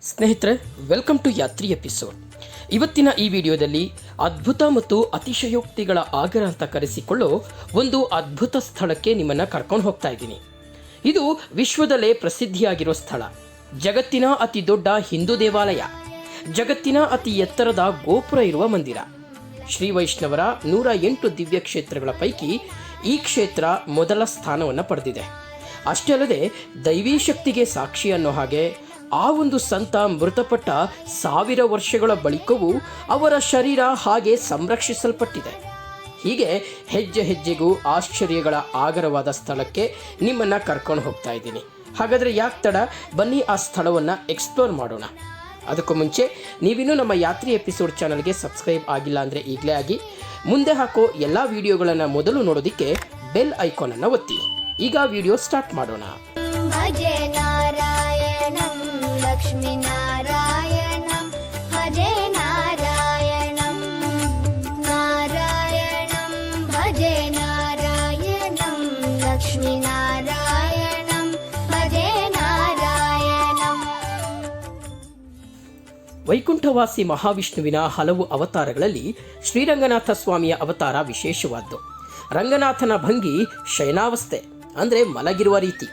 ಸ್ನೇಹಿತರೆ, welcome to Yatri episode. ಇವತ್ತಿನ ಈ ವಿಡಿಯೋದಲ್ಲಿ ಅದ್ಭುತ ಮತ್ತು ಅತಿಶಯೋಕ್ತಿಗಳ ಆಗರ ಅಂತ ಕರೆಸಿಕೊಳ್ಳೋ ಒಂದು ಅದ್ಭುತ ಸ್ಥಳಕ್ಕೆ ನಿಮ್ಮನ್ನು ಕರ್ಕೊಂಡು ಹೋಗ್ತಾ ಇದ್ದೀನಿ. ಇದು ವಿಶ್ವದಲ್ಲೇ ಪ್ರಸಿದ್ಧಿಯಾಗಿರೋ ಸ್ಥಳ. ಜಗತ್ತಿನ ಅತಿ ದೊಡ್ಡ ಹಿಂದೂ ದೇವಾಲಯ, ಜಗತ್ತಿನ ಅತಿ ಎತ್ತರದ ಗೋಪುರ ಇರುವ ಮಂದಿರ. ಶ್ರೀ ವೈಷ್ಣವರ 108 ದಿವ್ಯ ಕ್ಷೇತ್ರಗಳ ಪೈಕಿ ಈ ಕ್ಷೇತ್ರ ಮೊದಲ ಸ್ಥಾನವನ್ನು ಪಡೆದಿದೆ. ಅಷ್ಟೇ ಅಲ್ಲದೆ ದೈವೀ ಶಕ್ತಿಗೆ ಸಾಕ್ಷಿ ಅನ್ನೋ ಹಾಗೆ ಆ ಒಂದು ಸಂತ ಮೃತಪಟ್ಟ 1000 ವರ್ಷಗಳ ಬಳಿಕವೂ ಅವರ ಶರೀರ ಹಾಗೆ ಸಂರಕ್ಷಿಸಲ್ಪಟ್ಟಿದೆ. ಹೀಗೆ ಹೆಜ್ಜೆ ಹೆಜ್ಜೆಗೂ ಆಶ್ಚರ್ಯಗಳ ಆಗರವಾದ ಸ್ಥಳಕ್ಕೆ ನಿಮ್ಮನ್ನು ಕರ್ಕೊಂಡು ಹೋಗ್ತಾ ಇದ್ದೀನಿ. ಹಾಗಾದರೆ ಯಾಕೆ ತಡ, ಬನ್ನಿ ಆ ಸ್ಥಳವನ್ನು ಎಕ್ಸ್ಪ್ಲೋರ್ ಮಾಡೋಣ. ಅದಕ್ಕೂ ಮುಂಚೆ ನೀವಿನ್ನೂ ನಮ್ಮ ಯಾತ್ರಿ ಎಪಿಸೋಡ್ ಚಾನಲ್ಗೆ ಸಬ್ಸ್ಕ್ರೈಬ್ ಆಗಿಲ್ಲ ಅಂದರೆ ಈಗಲೇ ಆಗಿ, ಮುಂದೆ ಹಾಕೋ ಎಲ್ಲ ವಿಡಿಯೋಗಳನ್ನು ಮೊದಲು ನೋಡೋದಕ್ಕೆ ಬೆಲ್ ಐಕಾನನ್ನು ಒತ್ತಿ. ಈಗ ವಿಡಿಯೋ ಸ್ಟಾರ್ಟ್ ಮಾಡೋಣ. ಭಜೆ ನಾರಾಯಣಂ ಲಕ್ಷ್ಮೀ ನಾರಾಯಣಂ, ಭಜೆ ನಾರಾಯಣಂ ನಾರಾಯಣಂ, ಭಜೆ ನಾರಾಯಣಂ ಲಕ್ಷ್ಮೀ ನಾರಾಯಣಂ, ಭಜೆ ನಾರಾಯಣಂ. ವೈಕುಂಠವಾಸಿ ಮಹಾವಿಷ್ಣುವಿನ ಹಲವು ಅವತಾರಗಳಲ್ಲಿ ಶ್ರೀರಂಗನಾಥ ಸ್ವಾಮಿಯ ಅವತಾರ ವಿಶೇಷವಾದ್ದು. ರಂಗನಾಥನ ಭಂಗಿ ಶಯನಾವಸ್ಥೆ ಅಂದರೆ ಮಲಗಿರುವ ರೀತಿ.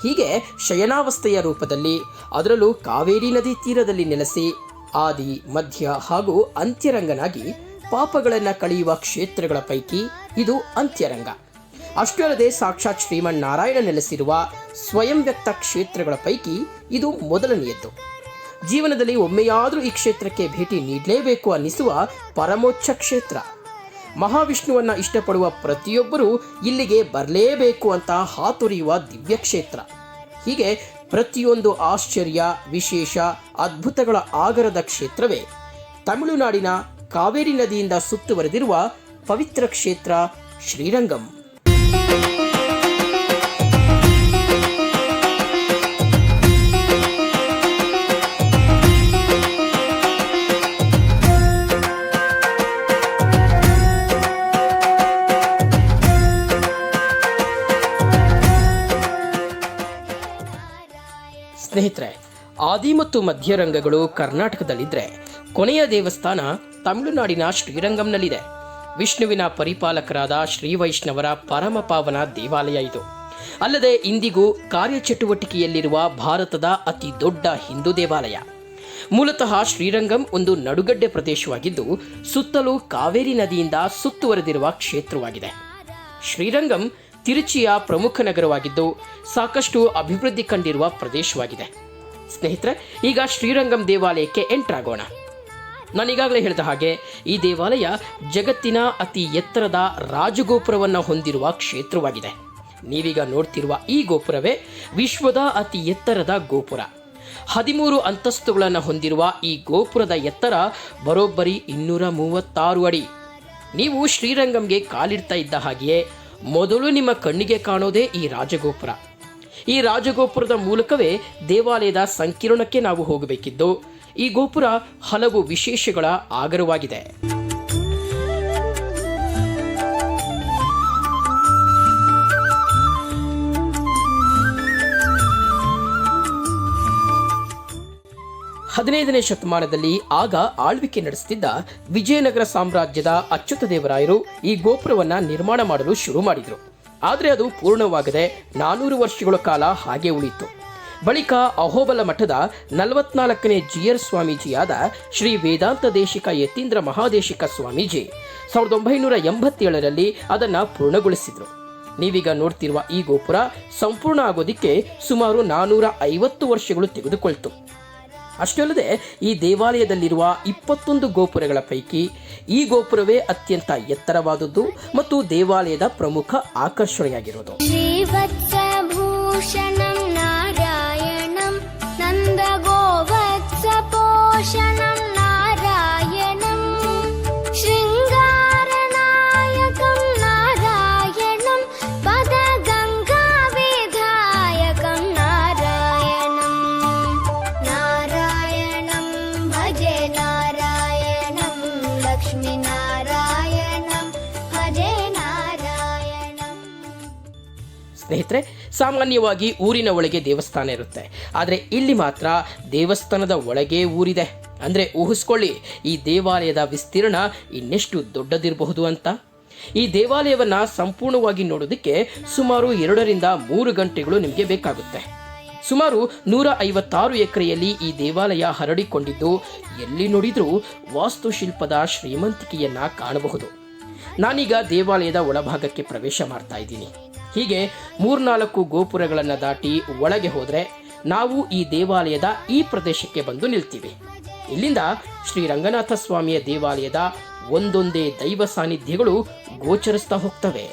ಹೀಗೆ ಶಯನಾವಸ್ಥೆಯ ರೂಪದಲ್ಲಿ, ಅದರಲ್ಲೂ ಕಾವೇರಿ ನದಿ ತೀರದಲ್ಲಿ ನೆಲೆಸಿ ಆದಿ, ಮಧ್ಯ ಹಾಗೂ ಅಂತ್ಯರಂಗನಾಗಿ ಪಾಪಗಳನ್ನು ಕಳೆಯುವ ಕ್ಷೇತ್ರಗಳ ಪೈಕಿ ಇದು ಅಂತ್ಯರಂಗ. ಅಷ್ಟೇ ಅಲ್ಲದೆ ಸಾಕ್ಷಾತ್ ಶ್ರೀಮನ್ನಾರಾಯಣ ನೆಲೆಸಿರುವ ಸ್ವಯಂ ವ್ಯಕ್ತ ಕ್ಷೇತ್ರಗಳ ಪೈಕಿ ಇದು ಮೊದಲನೆಯದ್ದು. ಜೀವನದಲ್ಲಿ ಒಮ್ಮೆಯಾದರೂ ಈ ಕ್ಷೇತ್ರಕ್ಕೆ ಭೇಟಿ ನೀಡಲೇಬೇಕು ಅನ್ನಿಸುವ ಪರಮೋಚ್ಚ ಕ್ಷೇತ್ರ. ಮಹಾವಿಷ್ಣುವನ್ನು ಇಷ್ಟಪಡುವ ಪ್ರತಿಯೊಬ್ಬರೂ ಇಲ್ಲಿಗೆ ಬರಲೇಬೇಕು ಅಂತ ಹಾತೊರೆಯುವ ದಿವ್ಯ ಕ್ಷೇತ್ರ. ಹೀಗೆ ಪ್ರತಿಯೊಂದು ಆಶ್ಚರ್ಯ, ವಿಶೇಷ, ಅದ್ಭುತಗಳ ಆಗರದ ಕ್ಷೇತ್ರವೇ ತಮಿಳುನಾಡಿನ ಕಾವೇರಿ ನದಿಯಿಂದ ಸುತ್ತುವರೆದಿರುವ ಪವಿತ್ರ ಕ್ಷೇತ್ರ ಶ್ರೀರಂಗಂ. ಸ್ನೇಹಿತರೆ, ಆದಿ ಮತ್ತು ಮಧ್ಯರಂಗಗಳು ಕರ್ನಾಟಕದಲ್ಲಿದ್ದರೆ ಕೊನೆಯ ದೇವಸ್ಥಾನ ತಮಿಳುನಾಡಿನ ಶ್ರೀರಂಗಂನಲ್ಲಿದೆ. ವಿಷ್ಣುವಿನ ಪರಿಪಾಲಕರಾದ ಶ್ರೀ ವೈಷ್ಣವರ ಪರಮ ಪಾವನ ದೇವಾಲಯ ಇದು. ಅಲ್ಲದೆ ಇಂದಿಗೂ ಕಾರ್ಯಚಟುವಟಿಕೆಯಲ್ಲಿರುವ ಭಾರತದ ಅತಿ ದೊಡ್ಡ ಹಿಂದೂ ದೇವಾಲಯ. ಮೂಲತಃ ಶ್ರೀರಂಗಂ ಒಂದು ನಡುಗಡ್ಡೆ ಪ್ರದೇಶವಾಗಿದ್ದು ಸುತ್ತಲೂ ಕಾವೇರಿ ನದಿಯಿಂದ ಸುತ್ತುವರೆದಿರುವ ಕ್ಷೇತ್ರವಾಗಿದೆ. ಶ್ರೀರಂಗಂ ತಿರುಚಿಯ ಪ್ರಮುಖ ನಗರವಾಗಿದ್ದು ಸಾಕಷ್ಟು ಅಭಿವೃದ್ಧಿ ಕಂಡಿರುವ ಪ್ರದೇಶವಾಗಿದೆ. ಸ್ನೇಹಿತರೆ, ಈಗ ಶ್ರೀರಂಗಂ ದೇವಾಲಯಕ್ಕೆ ಎಂಟರ್ ಆಗೋಣ. ನಾನೀಗಾಗಲೇ ಹೇಳಿದ ಹಾಗೆ ಈ ದೇವಾಲಯ ಜಗತ್ತಿನ ಅತಿ ಎತ್ತರದ ರಾಜಗೋಪುರವನ್ನು ಹೊಂದಿರುವ ಕ್ಷೇತ್ರವಾಗಿದೆ. ನೀವೀಗ ನೋಡ್ತಿರುವ ಈ ಗೋಪುರವೇ ವಿಶ್ವದ ಅತಿ ಎತ್ತರದ ಗೋಪುರ. 13 ಅಂತಸ್ತುಗಳನ್ನು ಹೊಂದಿರುವ ಈ ಗೋಪುರದ ಎತ್ತರ ಬರೋಬ್ಬರಿ 236 ಅಡಿ. ನೀವು ಶ್ರೀರಂಗಂಗೆ ಕಾಲಿಡ್ತಾ ಇದ್ದ ಹಾಗೆಯೇ ಮೊದಲು ನಿಮ್ಮ ಕಣ್ಣಿಗೆ ಕಾಣೋದೇ ಈ ರಾಜಗೋಪುರ. ಈ ರಾಜಗೋಪುರದ ಮೂಲಕವೇ ದೇವಾಲಯದ ಸಂಕೀರ್ಣಕ್ಕೆ ನಾವು ಹೋಗಬೇಕಿದ್ದು, ಈ ಗೋಪುರ ಹಲವು ವಿಶೇಷಗಳ ಆಗರವಾಗಿದೆ. ಹದಿನೈದನೇ ಶತಮಾನದಲ್ಲಿ ಆಗ ಆಳ್ವಿಕೆ ನಡೆಸುತ್ತಿದ್ದ ವಿಜಯನಗರ ಸಾಮ್ರಾಜ್ಯದ ಅಚ್ಯುತ ದೇವರಾಯರು ಈ ಗೋಪುರವನ್ನು ನಿರ್ಮಾಣ ಮಾಡಲು ಶುರು ಮಾಡಿದರು. ಆದರೆ ಅದು ಪೂರ್ಣವಾಗದೆ 400 ವರ್ಷಗಳ ಕಾಲ ಹಾಗೆ ಉಳಿಯಿತು. ಬಳಿಕ ಅಹೋಬಲ ಮಠದ 44ನೇ ಜಿಯರ್ ಸ್ವಾಮೀಜಿಯಾದ ಶ್ರೀ ವೇದಾಂತ ದೇಶಿಕ ಯತೀಂದ್ರ ಮಹಾದೇಶಿಕ ಸ್ವಾಮೀಜಿ 1987ರಲ್ಲಿ ಅದನ್ನು ಪೂರ್ಣಗೊಳಿಸಿದರು. ನೀವೀಗ ನೋಡ್ತಿರುವ ಈ ಗೋಪುರ ಸಂಪೂರ್ಣ ಆಗೋದಿಕ್ಕೆ ಸುಮಾರು 450 ವರ್ಷಗಳು ತೆಗೆದುಕೊಳ್ತು. ಅಷ್ಟೇ ಅಲ್ಲದೆ ಈ ದೇವಾಲಯದಲ್ಲಿರುವ 21 ಗೋಪುರಗಳ ಪೈಕಿ ಈ ಗೋಪುರವೇ ಅತ್ಯಂತ ಎತ್ತರವಾದದ್ದು ಮತ್ತು ದೇವಾಲಯದ ಪ್ರಮುಖ ಆಕರ್ಷಣೆಯಾಗಿರುವುದು. ಶ್ರೀವತ್ಸಭೂಷಣಂ ನಾರಾಯಣಂ ನಂದಗೋವತ್ಸಪೋಷಣಂ ನಾರಾಯಣಂ ಶೃಂಗಾರನಾಯಕಂ ನಾರಾಯಣಂ ಪದಗಂಗಾ ವಿಧಾಯಕಂ ನಾರಾಯಣಂ ನಾರಾಯಣಂ, ಭಜೆ ನಾರಾಯಣಂ ಲಕ್ಷ್ಮೀ ನಾರಾಯಣಂ, ಭಜೆ ನಾರಾಯಣಂ. ಸ್ನೇಹಿತರೆ, ಸಾಮಾನ್ಯವಾಗಿ ಊರಿನ ಒಳಗೆ ದೇವಸ್ಥಾನ ಇರುತ್ತೆ, ಆದರೆ ಇಲ್ಲಿ ಮಾತ್ರ ದೇವಸ್ಥಾನದ ಒಳಗೆ ಊರಿದೆ. ಅಂದರೆ ಊಹಿಸ್ಕೊಳ್ಳಿ, ಈ ದೇವಾಲಯದ ವಿಸ್ತೀರ್ಣ ಇನ್ನೆಷ್ಟು ದೊಡ್ಡದಿರಬಹುದು ಅಂತ. ಈ ದೇವಾಲಯವನ್ನು ಸಂಪೂರ್ಣವಾಗಿ ನೋಡೋದಕ್ಕೆ ಸುಮಾರು 2 ರಿಂದ 3 ಗಂಟೆಗಳು ನಿಮಗೆ ಬೇಕಾಗುತ್ತೆ. ಸುಮಾರು 156 ಎಕರೆಯಲ್ಲಿ ಈ ದೇವಾಲಯ ಹರಡಿಕೊಂಡಿದ್ದು ಎಲ್ಲಿ ನೋಡಿದ್ರೂ ವಾಸ್ತುಶಿಲ್ಪದ ಶ್ರೀಮಂತಿಕೆಯನ್ನ ಕಾಣಬಹುದು. ನಾನೀಗ ದೇವಾಲಯದ ಒಳಭಾಗಕ್ಕೆ ಪ್ರವೇಶ ಮಾಡ್ತಾ ಇದ್ದೀನಿ. ಹೀಗೆ 3-4 ಗೋಪುರಗಳನ್ನು ದಾಟಿ ಒಳಗೆ ಹೋದರೆ ನಾವು ಈ ದೇವಾಲಯದ ಈ ಪ್ರದೇಶಕ್ಕೆ ಬಂದು ನಿಲ್ತೀವಿ. ಇಲ್ಲಿಂದ ಶ್ರೀ ರಂಗನಾಥ ಸ್ವಾಮಿಯ ದೇವಾಲಯದ ಒಂದೊಂದೇ ದೈವ ಸಾನ್ನಿಧ್ಯಗಳು ಗೋಚರಿಸ್ತಾ ಹೋಗ್ತವೆ.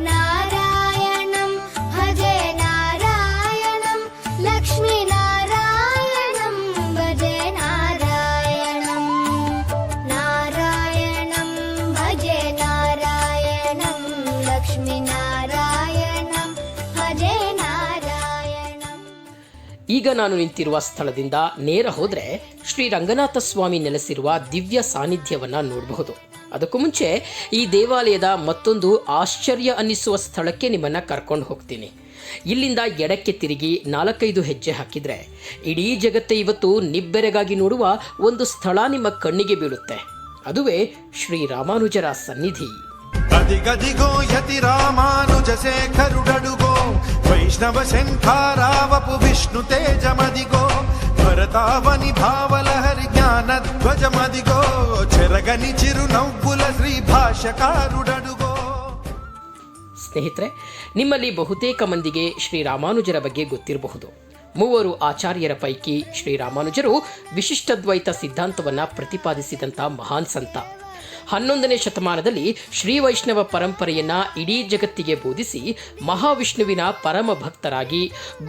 ನಾರಾಯಣಂ ಭಜೆ ನಾರಾಯಣಂ ಲಕ್ಷ್ಮೀ ನಾರಾಯಣಂ ಭಜೆ ನಾರಾಯಣಂ ನಾರಾಯಣಂ ಭಜೆ ನಾರಾಯಣಂ ಲಕ್ಷ್ಮೀ ನಾರಾಯಣಂ ಭಜೆ ನಾರಾಯಣಂ. ಈಗ ನಾನು ನಿಂತಿರುವ ಸ್ಥಳದಿಂದ ನೇರ ಹೋದರೆ ಶ್ರೀ ರಂಗನಾಥ ಸ್ವಾಮಿ ನೆಲೆಸಿರುವ ದಿವ್ಯ ಸಾನ್ನಿಧ್ಯವನ್ನು ನೋಡಬಹುದು. ಅದಕ್ಕೂ ಮುಂಚೆ ಈ ದೇವಾಲಯದ ಮತ್ತೊಂದು ಆಶ್ಚರ್ಯ ಅನ್ನಿಸುವ ಸ್ಥಳಕ್ಕೆ ನಿಮ್ಮನ್ನು ಕರ್ಕೊಂಡು ಹೋಗ್ತೀನಿ. ಇಲ್ಲಿಂದ ಎಡಕ್ಕೆ ತಿರುಗಿ 4-5 ಹೆಜ್ಜೆ ಹಾಕಿದರೆ ಇಡೀ ಜಗತ್ತೇ ಇವತ್ತು ನಿಬ್ಬೆರಗಾಗಿ ನೋಡುವ ಒಂದು ಸ್ಥಳ ನಿಮ್ಮ ಕಣ್ಣಿಗೆ ಬೀಳುತ್ತೆ. ಅದುವೇ ಶ್ರೀ ರಾಮಾನುಜರ ಸನ್ನಿಧಿ. ಗದಿಗದಿಗೋ ಯತಿ ರಾಮಾನುಜ ಶೇಖರುಡಡುಗೋ ವೈಷ್ಣವ ಶಂಖಾರಾವಪು ವಿಷ್ಣು ತೇಜಮದಿಗೋ ಭರತಾವನಿ ಭಾವಲಹರಿ ಜ್ಞಾನ ಧ್ವಜಮದಿಗೋ ಚೆರಗನಿ ಚಿರು ನವ್ವುಲ ಶ್ರೀ ಭಾಷ್ಯಕಾರುಡಡುಗೋ. ಸ್ನೇಹಿತರೆ, ನಿಮ್ಮಲ್ಲಿ ಬಹುತೇಕ ಮಂದಿಗೆ ಶ್ರೀ ರಾಮಾನುಜರ ಬಗ್ಗೆ ಗೊತ್ತಿರಬಹುದು. 3 ಆಚಾರ್ಯರ ಪೈಕಿ ಶ್ರೀ ರಾಮಾನುಜರು ವಿಶಿಷ್ಟದ್ವೈತ ಸಿದ್ಧಾಂತವನ್ನು ಪ್ರತಿಪಾದಿಸಿದಂಥ ಮಹಾನ್ ಸಂತ. 11ನೇ ಶತಮಾನದಲ್ಲಿ ಶ್ರೀ ವೈಷ್ಣವ ಪರಂಪರೆಯನ್ನ ಇಡೀ ಜಗತ್ತಿಗೆ ಬೋಧಿಸಿ ಮಹಾವಿಷ್ಣುವಿನ ಪರಮ ಭಕ್ತರಾಗಿ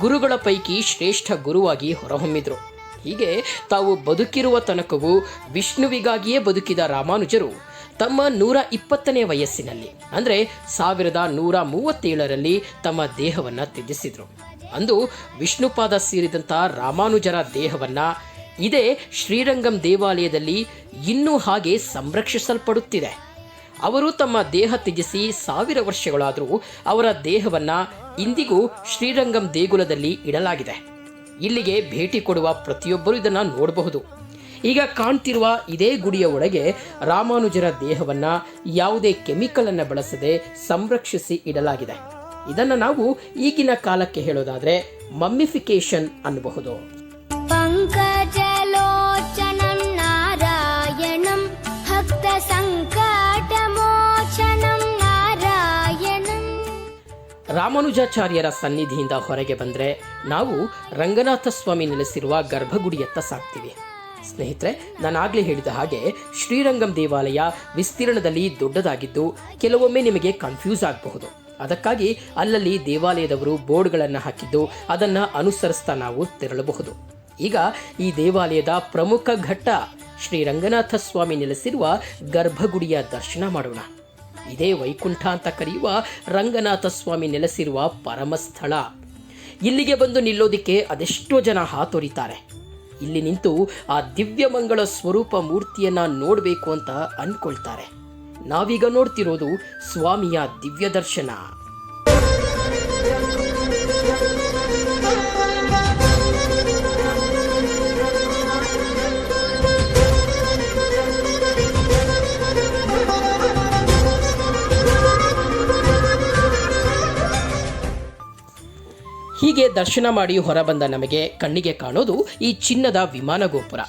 ಗುರುಗಳ ಪೈಕಿ ಶ್ರೇಷ್ಠ ಗುರುವಾಗಿ ಹೊರಹೊಮ್ಮಿದ್ರು. ಹೀಗೆ ತಾವು ಬದುಕಿರುವ ತನಕವೂ ವಿಷ್ಣುವಿಗಾಗಿಯೇ ಬದುಕಿದ ರಾಮಾನುಜರು ತಮ್ಮ 120ನೇ ವಯಸ್ಸಿನಲ್ಲಿ ಅಂದರೆ 1137ರಲ್ಲಿ ತಮ್ಮ ದೇಹವನ್ನು ತ್ಯಜಿಸಿದ್ರು. ಅಂದು ವಿಷ್ಣುಪಾದ ಸೇರಿದಂಥ ರಾಮಾನುಜರ ದೇಹವನ್ನು ಇದೇ ಶ್ರೀರಂಗಂ ದೇವಾಲಯದಲ್ಲಿ ಇನ್ನೂ ಹಾಗೆ ಸಂರಕ್ಷಿಸಲ್ಪಡುತ್ತಿದೆ. ಅವರು ತಮ್ಮ ದೇಹ ತ್ಯಜಿಸಿ 1000 ವರ್ಷಗಳಾದರೂ ಅವರ ದೇಹವನ್ನು ಇಂದಿಗೂ ಶ್ರೀರಂಗಂ ದೇಗುಲದಲ್ಲಿ ಇಡಲಾಗಿದೆ. ಇಲ್ಲಿಗೆ ಭೇಟಿ ಕೊಡುವ ಪ್ರತಿಯೊಬ್ಬರೂ ಇದನ್ನು ನೋಡಬಹುದು. ಈಗ ಕಾಣ್ತಿರುವ ಇದೇ ಗುಡಿಯ ಒಳಗೆ ರಾಮಾನುಜರ ದೇಹವನ್ನು ಯಾವುದೇ ಕೆಮಿಕಲ್ ಅನ್ನು ಬಳಸದೆ ಸಂರಕ್ಷಿಸಿ ಇಡಲಾಗಿದೆ. ಇದನ್ನು ನಾವು ಈಗಿನ ಕಾಲಕ್ಕೆ ಹೇಳೋದಾದರೆ ಮಮ್ಮಿಫಿಕೇಶನ್ ಅನ್ನಬಹುದು. ಪಂಕಜಲೋಚನಂ ನಾರಾಯಣಂ ಭಕ್ತ ಸಂಕಟಮೋಚನಂ ನಾರಾಯಣಂ. ರಾಮಾನುಜಾಚಾರ್ಯರ ಸನ್ನಿಧಿಯಿಂದ ಹೊರಗೆ ಬಂದರೆ ನಾವು ರಂಗನಾಥ ಸ್ವಾಮಿ ನೆಲೆಸಿರುವ ಗರ್ಭಗುಡಿಯತ್ತ ಸಾಗ್ತೀವಿ. ಸ್ನೇಹಿತರೆ, ನಾನಾಗಲೇ ಹೇಳಿದ ಹಾಗೆ ಶ್ರೀರಂಗಂ ದೇವಾಲಯ ವಿಸ್ತೀರ್ಣದಲ್ಲಿ ದೊಡ್ಡದಾಗಿದ್ದು ಕೆಲವೊಮ್ಮೆ ನಿಮಗೆ ಕನ್ಫ್ಯೂಸ್ ಆಗಬಹುದು. ಅದಕ್ಕಾಗಿ ಅಲ್ಲಲ್ಲಿ ದೇವಾಲಯದವರು ಬೋರ್ಡ್ಗಳನ್ನು ಹಾಕಿದ್ದು ಅದನ್ನು ಅನುಸರಿಸ್ತಾ ನಾವು ತೆರಳಬಹುದು. ಈಗ ಈ ದೇವಾಲಯದ ಪ್ರಮುಖ ಘಟ್ಟ ಶ್ರೀ ರಂಗನಾಥ ಸ್ವಾಮಿ ನೆಲೆಸಿರುವ ಗರ್ಭಗುಡಿಯ ದರ್ಶನ ಮಾಡೋಣ. ಇದೇ ವೈಕುಂಠ ಅಂತ ಕರೆಯುವ ರಂಗನಾಥ ಸ್ವಾಮಿ ನೆಲೆಸಿರುವ ಪರಮಸ್ಥಳ. ಇಲ್ಲಿಗೆ ಬಂದು ನಿಲ್ಲೋದಿಕ್ಕೆ ಅದೆಷ್ಟೋ ಜನ ಹಾತೊರಿತಾರೆ. ಇಲ್ಲಿ ನಿಂತು ಆ ದಿವ್ಯಮಂಗಳ ಸ್ವರೂಪ ಮೂರ್ತಿಯನ್ನ ನೋಡಬೇಕು ಅಂತ ಅನ್ಕೊಳ್ತಾರೆ. ನಾವೀಗ ನೋಡ್ತಿರೋದು ಸ್ವಾಮಿಯ ದಿವ್ಯ ದರ್ಶನ. ಹೀಗೆ ದರ್ಶನ ಮಾಡಿ ಹೊರಬಂದ ನಮಗೆ ಕಣ್ಣಿಗೆ ಕಾಣೋದು ಈ ಚಿನ್ನದ ವಿಮಾನ ಗೋಪುರ.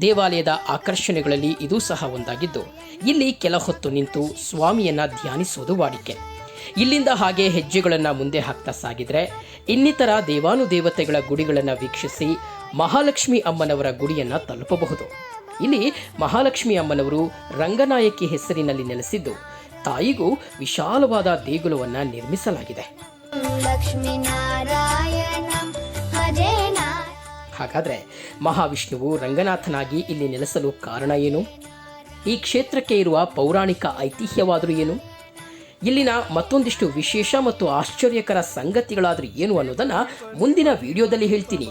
ದೇವಾಲಯದ ಆಕರ್ಷಣೆಗಳಲ್ಲಿ ಇದು ಸಹ ಒಂದಾಗಿದ್ದು ಇಲ್ಲಿ ಕೆಲ ಹೊತ್ತು ನಿಂತು ಸ್ವಾಮಿಯನ್ನ ಧ್ಯಾನಿಸೋದು ವಾಡಿಕೆ. ಇಲ್ಲಿಂದ ಹಾಗೆ ಹೆಜ್ಜೆಗಳನ್ನು ಮುಂದೆ ಹಾಕ್ತಾ ಸಾಗಿದ್ರೆ ಇನ್ನಿತರ ದೇವಾನುದೇವತೆಗಳ ಗುಡಿಗಳನ್ನು ವೀಕ್ಷಿಸಿ ಮಹಾಲಕ್ಷ್ಮಿ ಅಮ್ಮನವರ ಗುಡಿಯನ್ನು ತಲುಪಬಹುದು. ಇಲ್ಲಿ ಮಹಾಲಕ್ಷ್ಮಿ ಅಮ್ಮನವರು ರಂಗನಾಯಕಿ ಹೆಸರಿನಲ್ಲಿ ನೆಲೆಸಿದ್ದು ತಾಯಿಗೂ ವಿಶಾಲವಾದ ದೇಗುಲವನ್ನು ನಿರ್ಮಿಸಲಾಗಿದೆ. ಹಾಗಾದರೆ ಮಹಾವಿಷ್ಣುವು ರಂಗನಾಥನಾಗಿ ಇಲ್ಲಿ ನೆಲೆಸಲು ಕಾರಣ ಏನು? ಈ ಕ್ಷೇತ್ರಕ್ಕೆ ಇರುವ ಪೌರಾಣಿಕ ಐತಿಹ್ಯವಾದರೂ ಏನು? ಇಲ್ಲಿನ ಮತ್ತೊಂದಿಷ್ಟು ವಿಶೇಷ ಮತ್ತು ಆಶ್ಚರ್ಯಕರ ಸಂಗತಿಗಳಾದರೂ ಏನು ಅನ್ನೋದನ್ನು ಮುಂದಿನ ವಿಡಿಯೋದಲ್ಲಿ ಹೇಳ್ತೀನಿ.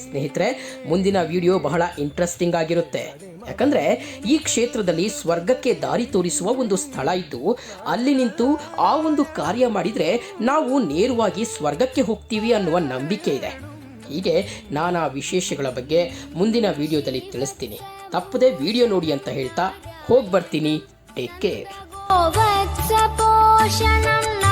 ಸ್ನೇಹಿತರೆ, ಮುಂದಿನ ವಿಡಿಯೋ ಬಹಳ ಇಂಟ್ರೆಸ್ಟಿಂಗ್ ಆಗಿರುತ್ತೆ. ಯಾಕಂದ್ರೆ ಈ ಕ್ಷೇತ್ರದಲ್ಲಿ ಸ್ವರ್ಗಕ್ಕೆ ದಾರಿ ತೋರಿಸುವ ಒಂದು ಸ್ಥಳ ಇದ್ದು ಅಲ್ಲಿ ನಿಂತು ಆ ಒಂದು ಕಾರ್ಯ ಮಾಡಿದರೆ ನಾವು ನೇರವಾಗಿ ಸ್ವರ್ಗಕ್ಕೆ ಹೋಗ್ತೀವಿ ಅನ್ನುವ ನಂಬಿಕೆ ಇದೆ. ಹೀಗೆ ನಾನಾ ವಿಶೇಷಗಳ ಬಗ್ಗೆ ಮುಂದಿನ ವಿಡಿಯೋದಲ್ಲಿ ತಿಳಿಸ್ತೀನಿ. ತಪ್ಪದೆ ವಿಡಿಯೋ ನೋಡಿ ಅಂತ ಹೇಳ್ತಾ ಹೋಗಿ ಬರ್ತೀನಿ. Take care. वत्स पोषणं